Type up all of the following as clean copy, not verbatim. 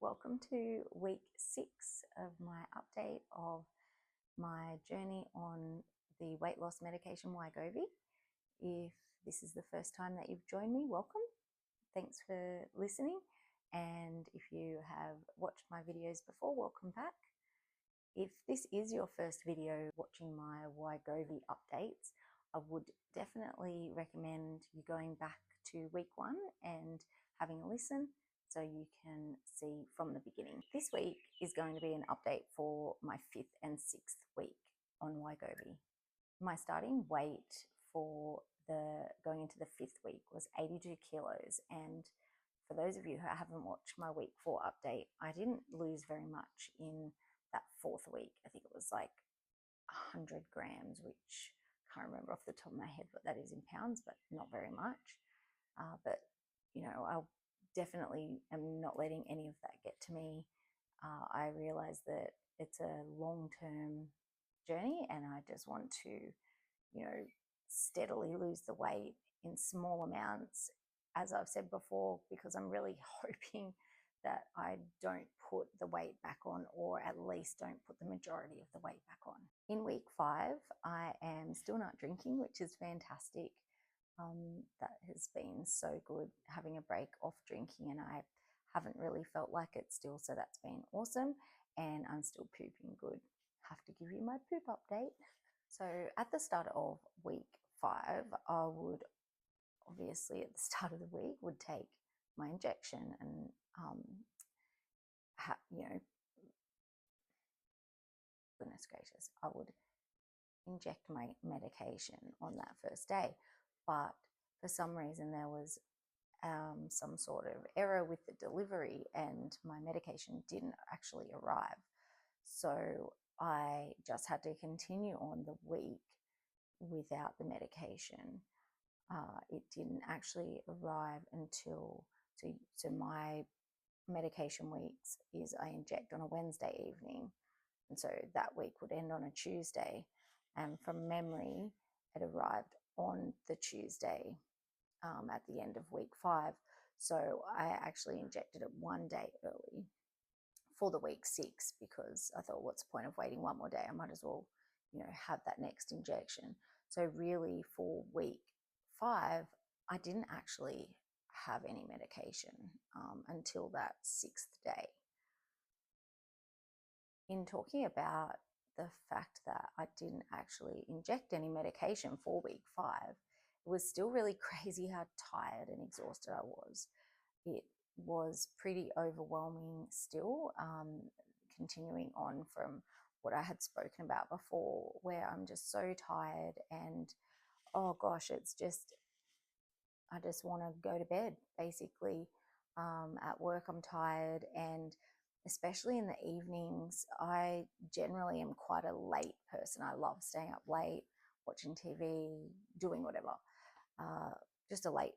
welcome to week 6 of my update of my journey on the weight loss medication Wegovy. If this is the first time that you've joined me, welcome. Thanks for listening. And if you have watched my videos before, welcome back. If this is your first video watching my Wegovy updates, I would definitely recommend you going back to week 1 and having a listen so you can see from the beginning. This week is going to be an update for my 5th and 6th week on Wegovy. My starting weight for going into the 5th week was 82 kilos, and for those of you who haven't watched my week 4 update, I didn't lose very much in that 4th week. I think it was like 100 grams, which I can't remember off the top of my head what that is in pounds, but not very much. But you know, I definitely am not letting any of that get to me. I realize that it's a long-term journey, and I just want to, steadily lose the weight in small amounts, as I've said before, because I'm really hoping that I don't put the weight back on, or at least don't put the majority of the weight back on. In week 5, I am still not drinking, which is fantastic. That has been so good, having a break off drinking, and I haven't really felt like it still, so that's been awesome. And I'm still pooping good. Have to give you my poop update. So at the start of week 5, I would obviously at the start of the week would take my injection, and goodness gracious, I would inject my medication on that first day. But for some reason there was some sort of error with the delivery, and my medication didn't actually arrive. So I just had to continue on the week without the medication. It didn't actually arrive until, so my medication weeks is I inject on a Wednesday evening, and so that week would end on a Tuesday, and from memory it arrived on the Tuesday at the end of week 5. So I actually injected it one day early for the week 6, because I thought, what's the point of waiting one more day? I might as well, have that next injection. So really for week 5, I didn't actually have any medication until that 6th day. In talking about the fact that I didn't actually inject any medication for week 5, it was still really crazy how tired and exhausted I was. It was pretty overwhelming still, continuing on from what I had spoken about before, where I'm just so tired, and oh gosh, it's just, I just want to go to bed basically. At work I'm tired, and especially in the evenings, I generally am quite a late person. I love staying up late, watching TV, doing whatever. Just a late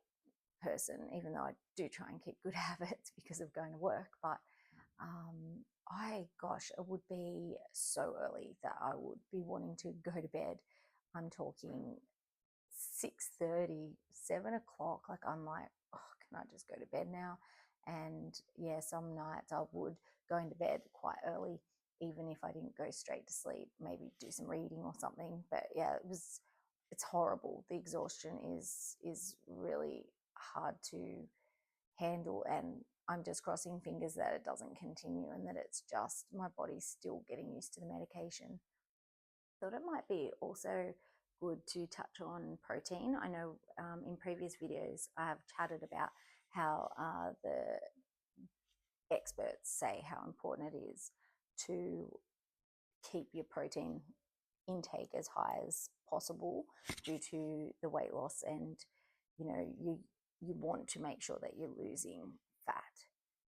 person, even though I do try and keep good habits because of going to work. But it would be so early that I would be wanting to go to bed. I'm talking 6:30, 7 o'clock. Like, I'm like, oh, can I just go to bed now? And yeah, some nights I would go into bed quite early, even if I didn't go straight to sleep, maybe do some reading or something. But yeah, it's horrible. The exhaustion is really hard to handle, and I'm just crossing fingers that it doesn't continue, and that it's just my body's still getting used to the medication. Thought it might be also good to touch on protein. I know in previous videos I have chatted about how the experts say how important it is to keep your protein intake as high as possible due to the weight loss, and you want to make sure that you're losing fat,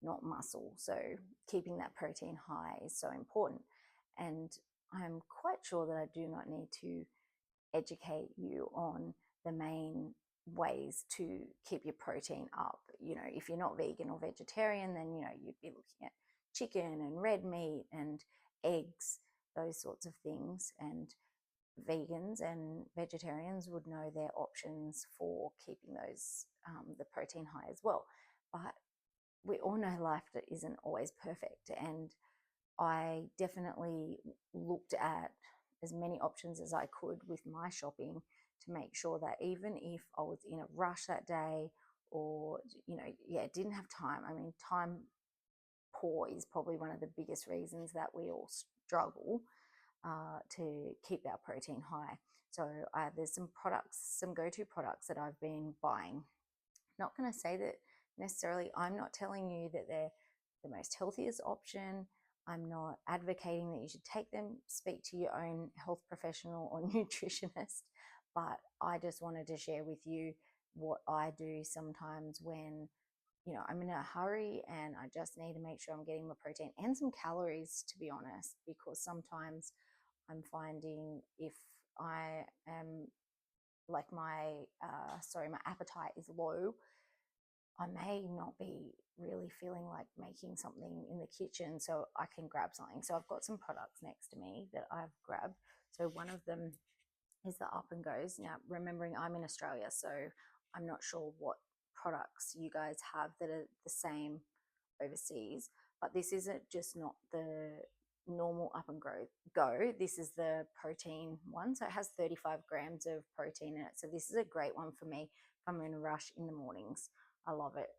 not muscle. So keeping that protein high is so important, and I'm quite sure that I do not need to educate you on the main ways to keep your protein up. If you're not vegan or vegetarian, then you'd be looking at chicken and red meat and eggs, those sorts of things. And vegans and vegetarians would know their options for keeping those the protein high as well. But we all know life isn't always perfect, and I definitely looked at as many options as I could with my shopping to make sure that even if I was in a rush that day, or didn't have time. I mean, time poor is probably one of the biggest reasons that we all struggle to keep our protein high. So there's some products, some go-to products that I've been buying. Not going to say that necessarily, I'm not telling you that they're the most healthiest option. I'm not advocating that you should take them. Speak to your own health professional or nutritionist. But I just wanted to share with you what I do sometimes when I'm in a hurry and I just need to make sure I'm getting my protein and some calories, to be honest, because sometimes I'm finding if I am like my appetite is low, I may not be really feeling like making something in the kitchen, so I can grab something. So I've got some products next to me that I've grabbed. So one of them is the Up and Goes. Now, remembering I'm in Australia, so I'm not sure what products you guys have that are the same overseas, but this isn't just not the normal Up and Go. This is the protein one. So it has 35 grams of protein in it. So this is a great one for me if I'm in a rush in the mornings. I love it.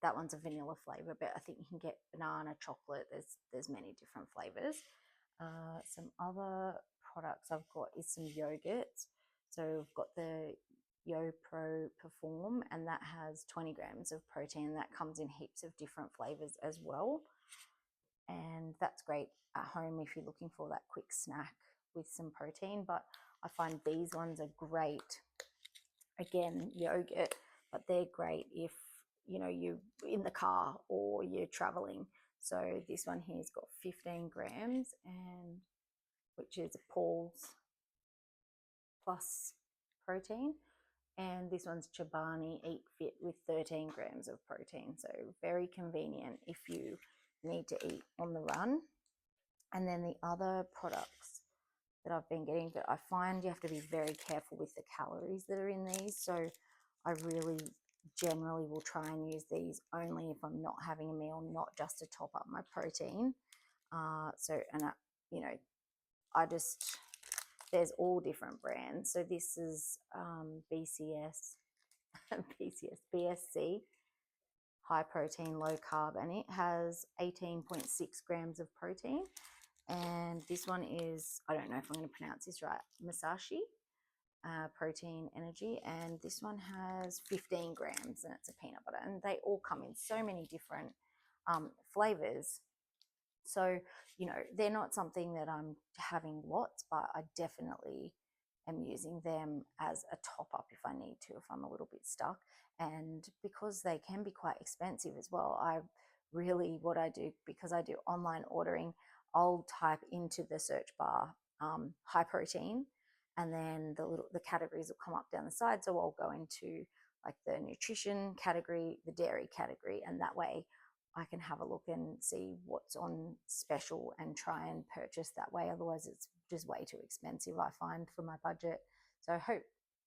That one's a vanilla flavor, but I think you can get banana, chocolate. There's many different flavors. Some other products I've got is some yogurt. So I've got the YoPro Perform, and that has 20 grams of protein. That comes in heaps of different flavors as well. And that's great at home if you're looking for that quick snack with some protein. But I find these ones are great. Again, yogurt, but they're great if you're in the car or you're traveling. So this one here's got 15 grams, and which is Paul's Plus protein. And this one's Chobani Eat Fit with 13 grams of protein. So very convenient if you need to eat on the run. And then the other products that I've been getting, but I find you have to be very careful with the calories that are in these. So I really generally will try and use these only if I'm not having a meal, not just to top up my protein. There's all different brands. So this is BSC, high protein, low carb, and it has 18.6 grams of protein. And this one is, I don't know if I'm going to pronounce this right, Masashi Protein Energy. And this one has 15 grams, and it's a peanut butter. And they all come in so many different flavors. So, they're not something that I'm having lots, but I definitely am using them as a top up if I need to, if I'm a little bit stuck. And because they can be quite expensive as well, what I do, because I do online ordering, I'll type into the search bar high protein, and then the categories will come up down the side. So I'll go into like the nutrition category, the dairy category, and that way I can have a look and see what's on special and try and purchase that way. Otherwise, it's just way too expensive, I find, for my budget. So I hope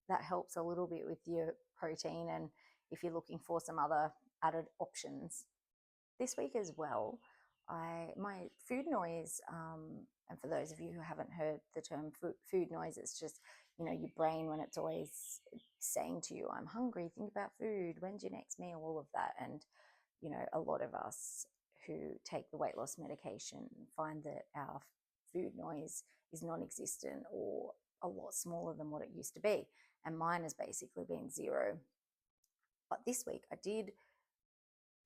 that helps a little bit with your protein, and if you're looking for some other added options. This week as well, my food noise, and for those of you who haven't heard the term food noise, it's just, your brain when it's always saying to you, I'm hungry, think about food, when's your next meal, all of that. And a lot of us who take the weight loss medication find that our food noise is non-existent or a lot smaller than what it used to be. And mine has basically been zero. But this week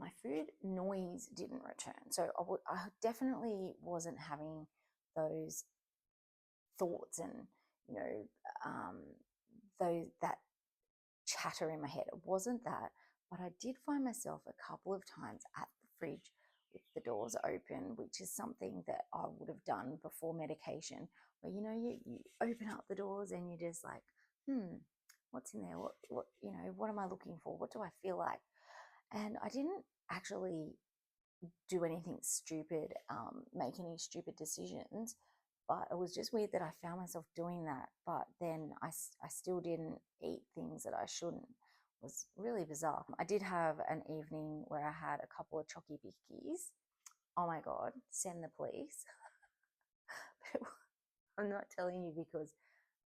my food noise didn't return. So I definitely wasn't having those thoughts and, that chatter in my head. It wasn't that. But I did find myself a couple of times at the fridge with the doors open, which is something that I would have done before medication, where, you open up the doors and you're just like, what's in there? What am I looking for? What do I feel like? And I didn't actually do anything stupid, make any stupid decisions, but it was just weird that I found myself doing that. But then I still didn't eat things that I shouldn't, was really bizarre. I did have an evening where I had a couple of chocky bickies. Oh my God, send the police. I'm not telling you because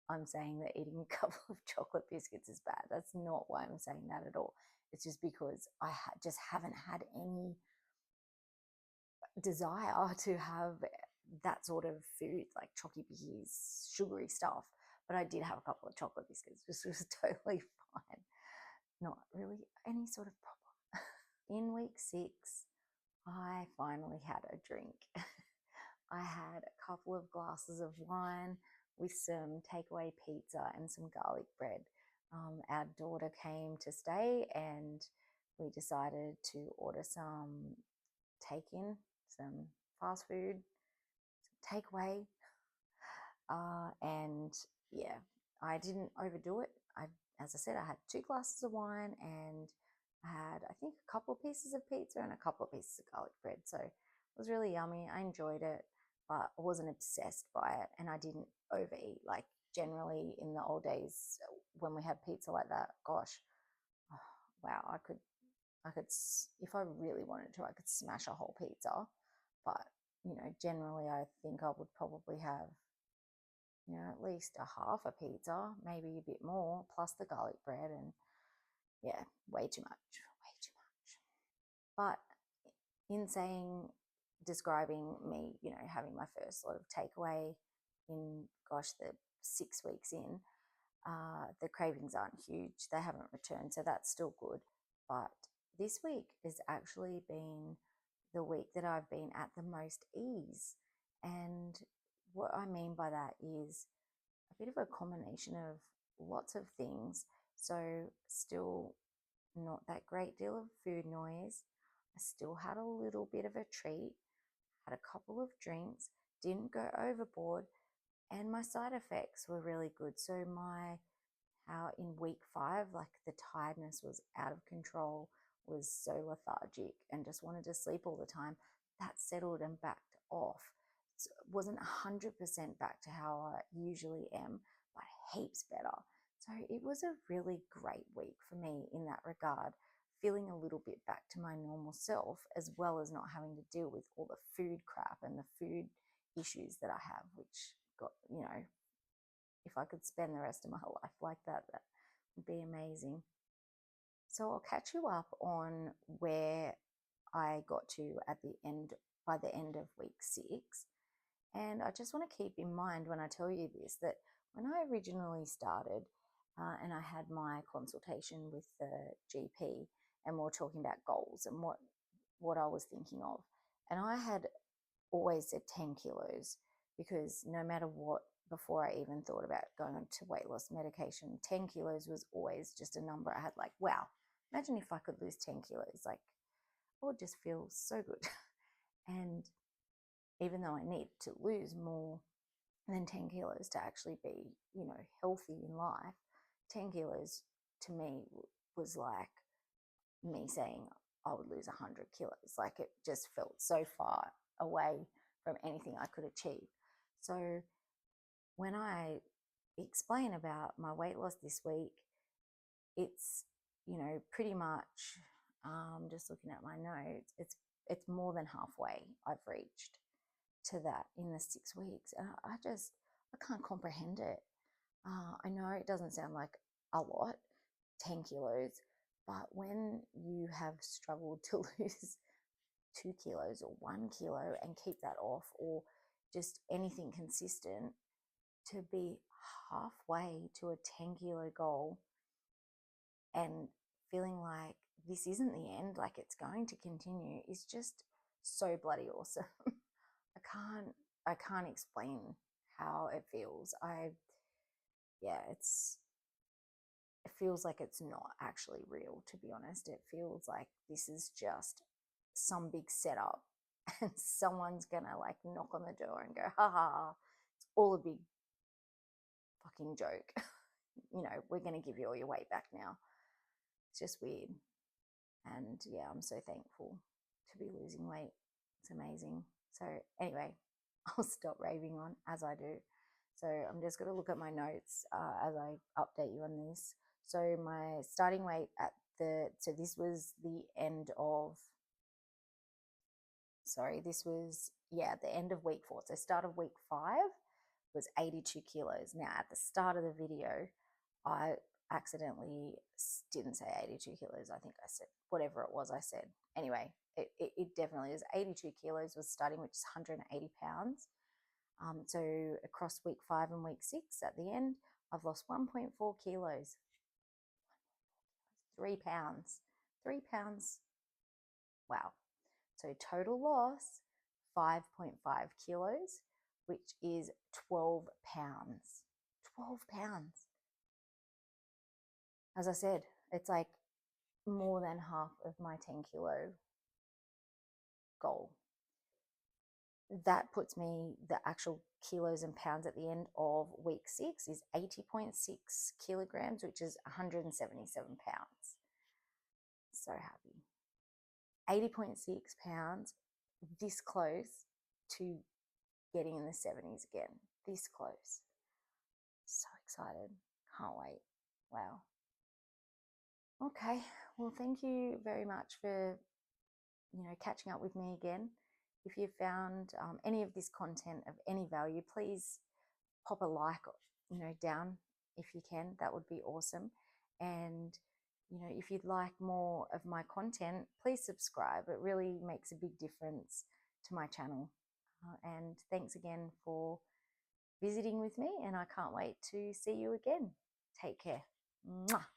I'm saying that eating a couple of chocolate biscuits is bad. That's not why I'm saying that at all. It's just because I just haven't had any desire to have that sort of food, like chocky bickies, sugary stuff. But I did have a couple of chocolate biscuits, which was totally fine. Not really any sort of problem. In week 6, I finally had a drink. I had a couple of glasses of wine with some takeaway pizza and some garlic bread. Our daughter came to stay and we decided to order some take-in, some fast food, some takeaway. And yeah, I didn't overdo it. As I said, I had 2 glasses of wine and I had, I think, a couple of pieces of pizza and a couple of pieces of garlic bread. So it was really yummy. I enjoyed it, but I wasn't obsessed by it and I didn't overeat. Like generally in the old days when we had pizza like that, gosh, oh, wow, I could, if I really wanted to, I could smash a whole pizza. But, generally I think I would probably have, at least a half a pizza, maybe a bit more, plus the garlic bread, and yeah, way too much, way too much. But in saying, describing me, having my first sort of takeaway in, gosh, the 6 weeks in, the cravings aren't huge. They haven't returned, so that's still good. But this week has actually been the week that I've been at the most ease. And what I mean by that is a bit of a combination of lots of things. So still not that great deal of food noise. I still had a little bit of a treat, had a couple of drinks, didn't go overboard, and my side effects were really good. So how in week 5, like the tiredness was out of control, was so lethargic and just wanted to sleep all the time. That settled and backed off. It wasn't 100% back to how I usually am, but heaps better. So it was a really great week for me in that regard, feeling a little bit back to my normal self, as well as not having to deal with all the food crap and the food issues that I have, which got, if I could spend the rest of my life like that, that would be amazing. So I'll catch you up on where I got to by the end of week 6. And I just want to keep in mind when I tell you this, that when I originally started and I had my consultation with the GP and we were talking about goals and what I was thinking of, and I had always said 10 kilos because no matter what, before I even thought about going on to weight loss medication, 10 kilos was always just a number I had like, wow, imagine if I could lose 10 kilos. Like, I would just feel so good. And even though I need to lose more than 10 kilos to actually be, healthy in life, 10 kilos to me was like me saying I would lose 100 kilos. Like, it just felt so far away from anything I could achieve. So when I explain about my weight loss this week, it's, pretty much, just looking at my notes, it's more than halfway I've reached to that in the 6 weeks. And I can't comprehend it. I know it doesn't sound like a lot, 10 kilos, but when you have struggled to lose 2 kilos or 1 kilo and keep that off, or just anything consistent, to be halfway to a 10-kilo goal and feeling like this isn't the end, like it's going to continue, is just so bloody awesome. I can't explain how it feels. It feels like it's not actually real, to be honest. It feels like this is just some big setup and someone's gonna like knock on the door and go, ha ha, ha. It's all a big fucking joke. We're gonna give you all your weight back now. It's just weird. And yeah, I'm so thankful to be losing weight. It's amazing. So anyway, I'll stop raving on as I do. So I'm just going to look at my notes as I update you on this. So my starting weight so this was the end of, the end of week 4. So start of week 5 was 82 kilos. Now at the start of the video, I accidentally didn't say 82 kilos. I think I said whatever it was I said. Anyway, it definitely is 82 kilos was starting, which is 180 pounds. So across week 5 and week 6 at the end, I've lost 1.4 kilos. 3 pounds. 3 pounds. Wow. So total loss, 5.5 kilos, which is 12 pounds. 12 pounds. As I said, it's like more than half of my 10 kilo goal. That puts me, the actual kilos and pounds at the end of week 6 is 80.6 kilograms, which is 177 pounds. So happy. 80.6 pounds, this close to getting in the 70s again. This close. So excited. Can't wait. Wow. Okay. Well, thank you very much for, catching up with me again. If you found any of this content of any value, please pop a like, down if you can. That would be awesome. And, if you'd like more of my content, please subscribe. It really makes a big difference to my channel. And thanks again for visiting with me, and I can't wait to see you again. Take care. Mwah.